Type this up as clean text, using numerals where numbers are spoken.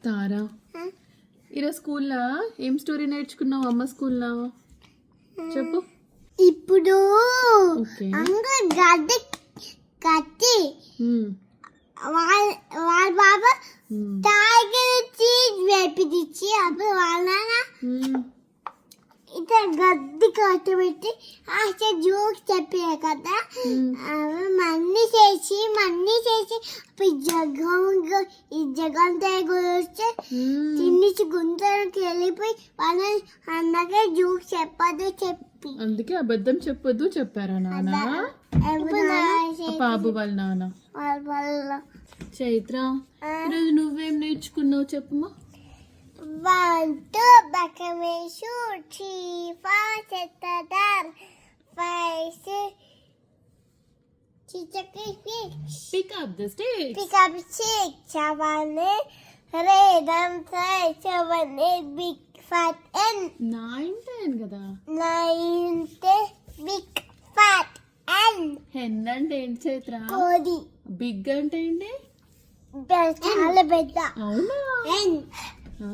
తారా ఈరోజు స్కూల్లో ఏం స్టోరీ నేర్చుకున్నావు అమ్మ స్కూల్లో చెప్పు. ఇప్పుడు గడ్డ కట్టి వాళ్ళ బాబా టైగర్ చీజ్ వేపించి అప్పుడు వాళ్ళ ఇట్లా గడ్డి కట్టబెట్టి అసలు జోక్ చెప్పే కదా మన్ని చేసి అప్పుడు ఈ జగంతా గురించి తిన్నిచి గుంతలోకి వెళ్ళిపోయి వాళ్ళని అన్నగా జోక్ చెప్పదు చెప్పి అందుకే అబద్ధం చెప్పొద్దు చెప్పారా నాన్న బాబు వాళ్ళ నాన్న. చైత్ర ఈరోజు నువ్వేం నేర్చుకున్నావు చెప్పమ్మా. 1 2 bakamishu 3 4 setadar 5 6 chichaki Pick up the sticks. pick up chick chavane redam sai chavane big fat and 9 10 కదా 9 big fat and hen అంటే ఏంటి చైత్ర? కోడి బిగ్ అంటే ఏంటి? చాలా పెద్ద అవునా? and Ah.